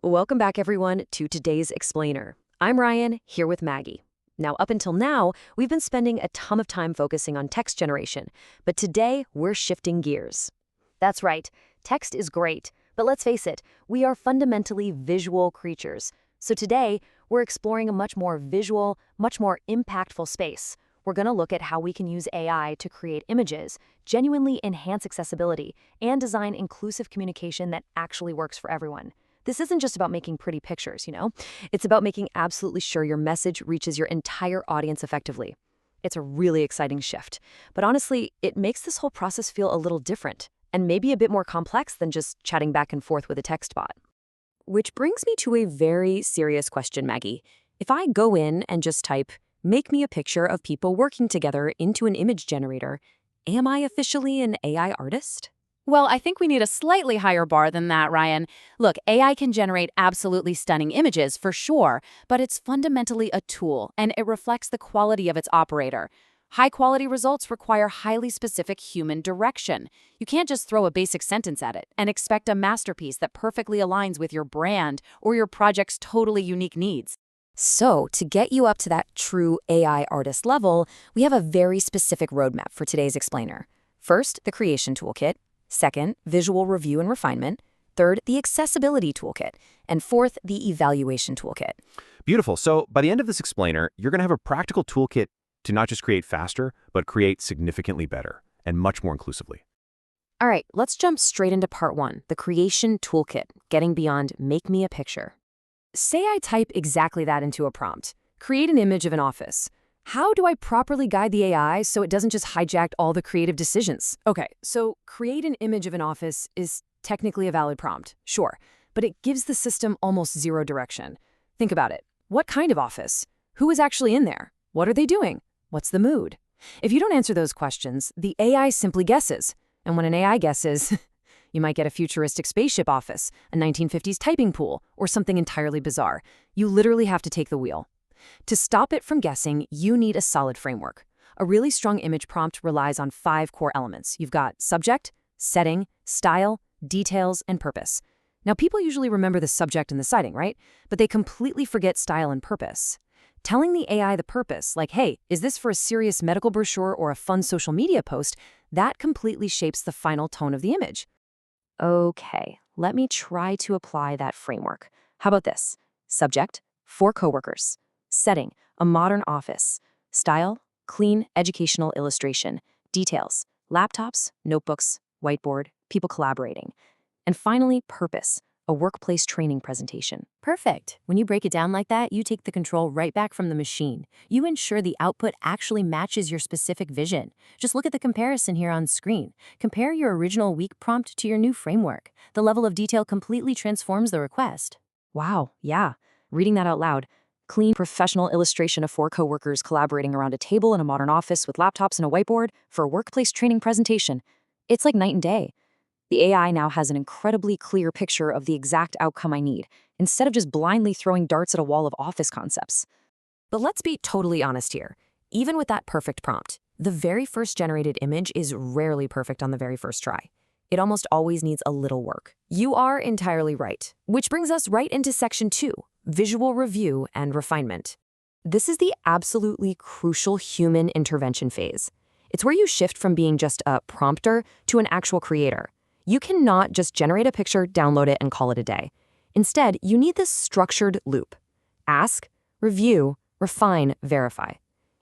Welcome back, everyone, to today's Explainer. I'm Ryan, here with Maggie. Now, up until now, we've been spending a ton of time focusing on text generation, but today we're shifting gears. That's right, text is great, but let's face it, we are fundamentally visual creatures. So today, we're exploring a much more visual, much more impactful space. We're going to look at how we can use AI to create images, genuinely enhance accessibility, and design inclusive communication that actually works for everyone. This isn't just about making pretty pictures. It's about making absolutely sure your message reaches your entire audience effectively. It's a really exciting shift. But honestly, it makes this whole process feel a little different, and maybe a bit more complex than just chatting back and forth with a text bot. Which brings me to a very serious question, Maggie. If I go in and just type, "Make me a picture of people working together" into an image generator, am I officially an AI artist? Well, I think we need a slightly higher bar than that, Ryan. Look, AI can generate absolutely stunning images, for sure, but it's fundamentally a tool, and it reflects the quality of its operator. High-quality results require highly specific human direction. You can't just throw a basic sentence at it and expect a masterpiece that perfectly aligns with your brand or your project's totally unique needs. So, to get you up to that true AI artist level, we have a very specific roadmap for today's explainer. First, the creation toolkit. Second, visual review and refinement. Third, the accessibility toolkit. And fourth, the evaluation toolkit. Beautiful. So by the end of this explainer, you're going to have a practical toolkit to not just create faster, but create significantly better and much more inclusively. All right, let's jump straight into part one, the creation toolkit, getting beyond "make me a picture." Say I type exactly that into a prompt. Create an image of an office. How do I properly guide the AI so it doesn't just hijack all the creative decisions? Okay, so create an image of an office is technically a valid prompt, sure, but it gives the system almost zero direction. Think about it. What kind of office? Who is actually in there? What are they doing? What's the mood? If you don't answer those questions, the AI simply guesses. And when an AI guesses, you might get a futuristic spaceship office, a 1950s typing pool, or something entirely bizarre. You literally have to take the wheel. To stop it from guessing, you need a solid framework. A really strong image prompt relies on 5 core elements. You've got subject, setting, style, details, and purpose. Now, people usually remember the subject and the setting, right? But they completely forget style and purpose. Telling the AI the purpose, like, hey, is this for a serious medical brochure or a fun social media post, that completely shapes the final tone of the image. Okay, let me try to apply that framework. How about this? Subject, 4 coworkers. Setting, a modern office. Style, clean, educational illustration. Details, laptops, notebooks, whiteboard, people collaborating. And finally, purpose, a workplace training presentation. Perfect. When you break it down like that, you take the control right back from the machine. You ensure the output actually matches your specific vision. Just look at the comparison here on screen. Compare your original weak prompt to your new framework. The level of detail completely transforms the request. Wow, yeah. Reading that out loud. Clean, professional illustration of 4 coworkers collaborating around a table in a modern office with laptops and a whiteboard for a workplace training presentation. It's like night and day. The AI now has an incredibly clear picture of the exact outcome I need, instead of just blindly throwing darts at a wall of office concepts. But let's be totally honest here. Even with that perfect prompt, the very first generated image is rarely perfect on the very first try. It almost always needs a little work. You are entirely right. Which brings us right into section 2, visual review and refinement. This is the absolutely crucial human intervention phase. It's where you shift from being just a prompter to an actual creator. You cannot just generate a picture, download it, and call it a day. Instead, you need this structured loop. Ask, review, refine, verify.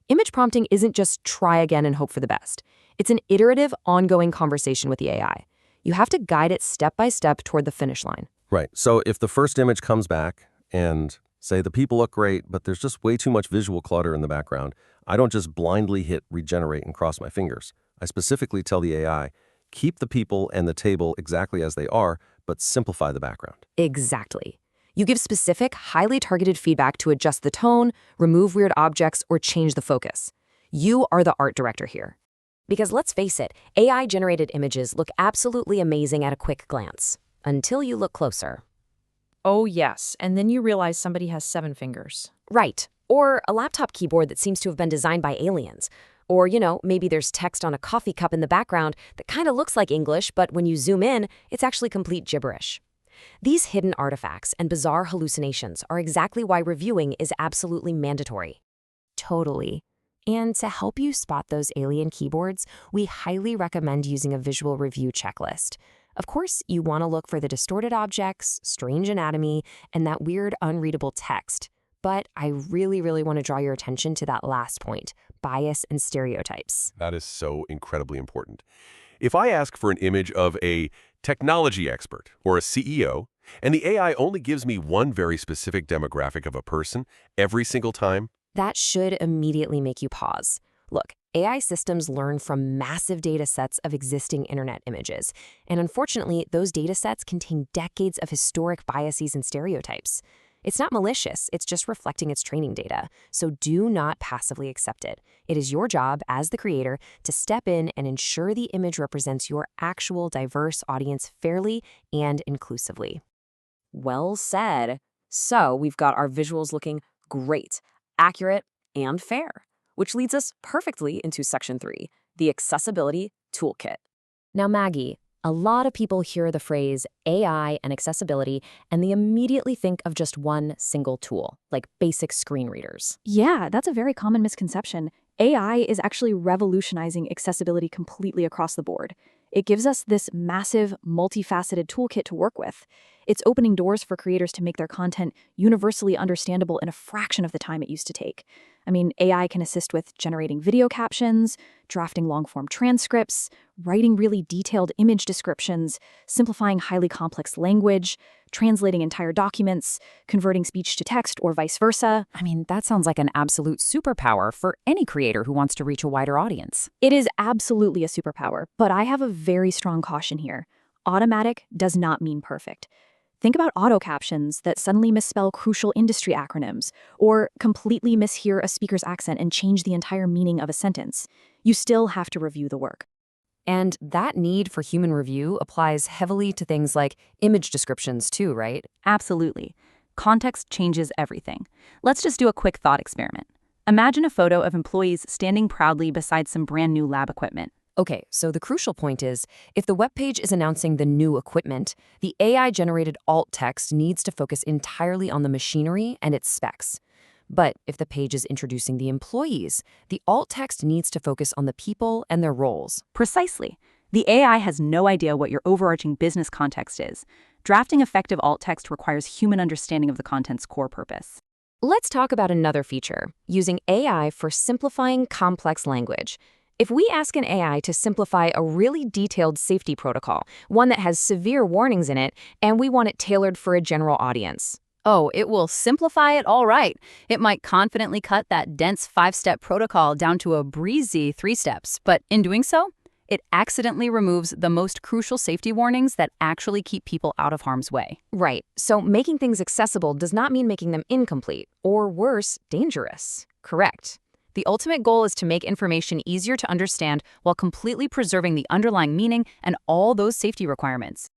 Image prompting isn't just try again and hope for the best. It's an iterative, ongoing conversation with the AI. You have to guide it step by step toward the finish line. Right. So if the first image comes back and say the people look great, but there's just way too much visual clutter in the background, I don't just blindly hit regenerate and cross my fingers. I specifically tell the AI, keep the people and the table exactly as they are, but simplify the background. Exactly. You give specific, highly targeted feedback to adjust the tone, remove weird objects, or change the focus. You are the art director here. Because let's face it, AI-generated images look absolutely amazing at a quick glance, until you look closer. Oh, yes, and then you realize somebody has 7 fingers. Right. Or a laptop keyboard that seems to have been designed by aliens. Or, maybe there's text on a coffee cup in the background that kind of looks like English, but when you zoom in, it's actually complete gibberish. These hidden artifacts and bizarre hallucinations are exactly why reviewing is absolutely mandatory. Totally. And to help you spot those alien keyboards, we highly recommend using a visual review checklist. Of course, you want to look for the distorted objects, strange anatomy, and that weird unreadable text. But I really want to draw your attention to that last point, bias and stereotypes. That is so incredibly important. If I ask for an image of a technology expert or a CEO, and the AI only gives me one very specific demographic of a person every single time, That should immediately make you pause. Look, AI systems learn from massive data sets of existing internet images, and unfortunately, those data sets contain decades of historic biases and stereotypes. It's not malicious, it's just reflecting its training data, so do not passively accept it. It is your job as the creator to step in and ensure the image represents your actual diverse audience fairly and inclusively. Well said. So we've got our visuals looking great, accurate, and fair, which leads us perfectly into Section 3, the Accessibility Toolkit. Now, Maggie, a lot of people hear the phrase AI and accessibility, and they immediately think of just one single tool, like basic screen readers. Yeah, that's a very common misconception. AI is actually revolutionizing accessibility completely across the board. It gives us this massive, multifaceted toolkit to work with. It's opening doors for creators to make their content universally understandable in a fraction of the time it used to take. I mean, AI can assist with generating video captions, drafting long-form transcripts, writing really detailed image descriptions, simplifying highly complex language, translating entire documents, converting speech to text, or vice versa. I mean, that sounds like an absolute superpower for any creator who wants to reach a wider audience. It is absolutely a superpower, but I have a very strong caution here. Automatic does not mean perfect. Think about auto captions that suddenly misspell crucial industry acronyms, or completely mishear a speaker's accent and change the entire meaning of a sentence. You still have to review the work. And that need for human review applies heavily to things like image descriptions too, right? Absolutely. Context changes everything. Let's just do a quick thought experiment. Imagine a photo of employees standing proudly beside some brand new lab equipment. Okay, so the crucial point is, if the web page is announcing the new equipment, the AI-generated alt text needs to focus entirely on the machinery and its specs. But if the page is introducing the employees, the alt text needs to focus on the people and their roles. Precisely. The AI has no idea what your overarching business context is. Drafting effective alt text requires human understanding of the content's core purpose. Let's talk about another feature, using AI for simplifying complex language. If we ask an AI to simplify a really detailed safety protocol, one that has severe warnings in it, and we want it tailored for a general audience, Oh, it will simplify it all right. It might confidently cut that dense 5-step protocol down to a breezy 3 steps, but in doing so, it accidentally removes the most crucial safety warnings that actually keep people out of harm's way. right, so making things accessible does not mean making them incomplete, or worse, dangerous. Correct. The ultimate goal is to make information easier to understand while completely preserving the underlying meaning and all those safety requirements.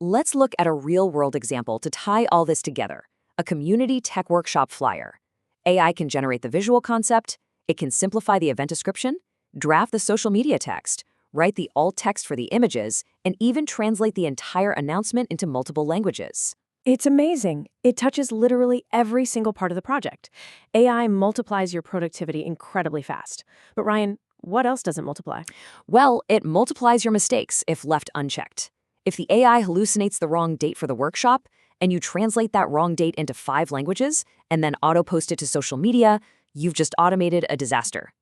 Let's look at a real-world example to tie all this together, a community tech workshop flyer. AI can generate the visual concept, it can simplify the event description, draft the social media text, write the alt text for the images, and even translate the entire announcement into multiple languages. It's amazing. It touches literally every single part of the project. AI multiplies your productivity incredibly fast. But Ryan, what else does it multiply? Well, it multiplies your mistakes if left unchecked. If the AI hallucinates the wrong date for the workshop, and you translate that wrong date into 5 languages, and then auto-post it to social media, you've just automated a disaster.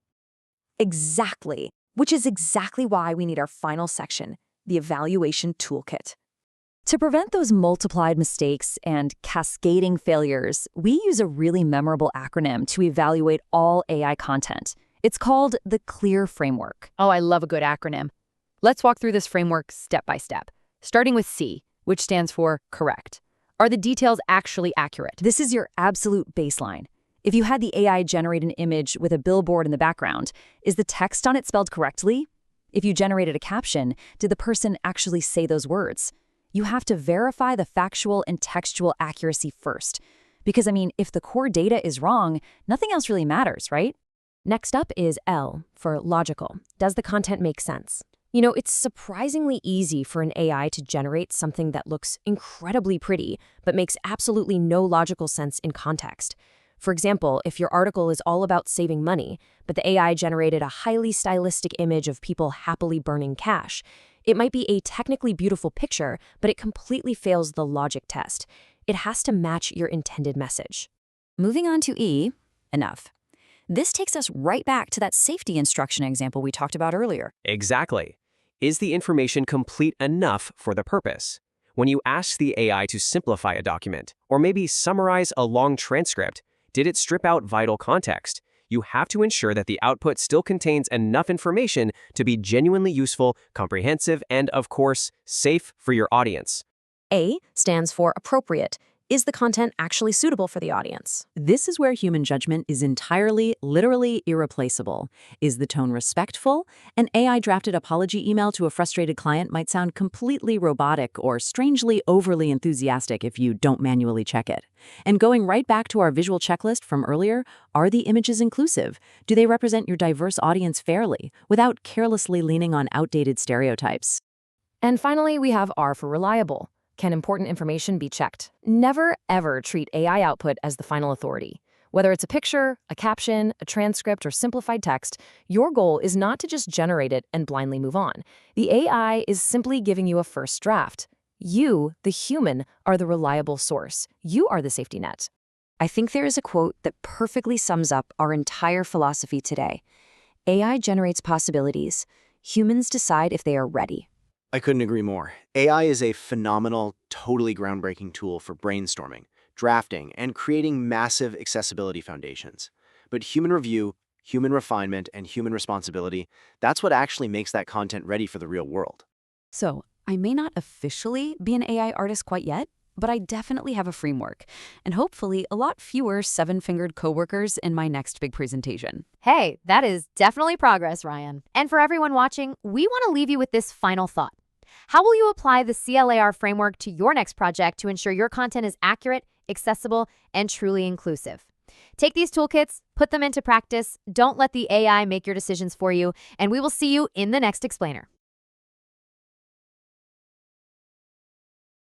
Exactly, which is exactly why we need our final section, the Evaluation Toolkit. To prevent those multiplied mistakes and cascading failures, we use a really memorable acronym to evaluate all AI content. It's called the CLEAR framework. Oh, I love a good acronym. Let's walk through this framework step by step, starting with C, which stands for correct. Are the details actually accurate? This is your absolute baseline. If you had the AI generate an image with a billboard in the background, is the text on it spelled correctly? If you generated a caption, did the person actually say those words? You have to verify the factual and textual accuracy first. Because, if the core data is wrong, nothing else really matters, right? Next up is L for logical. Does the content make sense? You know, it's surprisingly easy for an AI to generate something that looks incredibly pretty, but makes absolutely no logical sense in context. For example, if your article is all about saving money, but the AI generated a highly stylistic image of people happily burning cash, it might be a technically beautiful picture, but it completely fails the logic test. It has to match your intended message. Moving on to E, enough. This takes us right back to that safety instruction example we talked about earlier. Exactly. Is the information complete enough for the purpose? When you ask the AI to simplify a document, or maybe summarize a long transcript, did it strip out vital context? You have to ensure that the output still contains enough information to be genuinely useful, comprehensive, and, of course, safe for your audience. A stands for appropriate. Is the content actually suitable for the audience? This is where human judgment is entirely, literally irreplaceable. Is the tone respectful? An AI-drafted apology email to a frustrated client might sound completely robotic or strangely overly enthusiastic if you don't manually check it. And going right back to our visual checklist from earlier, are the images inclusive? Do they represent your diverse audience fairly, without carelessly leaning on outdated stereotypes? And finally, we have R for reliable. Can important information be checked? Never, ever treat AI output as the final authority. Whether it's a picture, a caption, a transcript, or simplified text, your goal is not to just generate it and blindly move on. The AI is simply giving you a first draft. You, the human, are the reliable source. You are the safety net. I think there is a quote that perfectly sums up our entire philosophy today. AI generates possibilities. Humans decide if they are ready. I couldn't agree more. AI is a phenomenal, totally groundbreaking tool for brainstorming, drafting, and creating massive accessibility foundations. But human review, human refinement, and human responsibility, that's what actually makes that content ready for the real world. So, I may not officially be an AI artist quite yet, but I definitely have a framework, and hopefully a lot fewer seven-fingered coworkers in my next big presentation. Hey, that is definitely progress, Ryan. And for everyone watching, we want to leave you with this final thought. How will you apply the CLAR framework to your next project to ensure your content is accurate, accessible, and truly inclusive? Take these toolkits, put them into practice, don't let the AI make your decisions for you, and we will see you in the next explainer.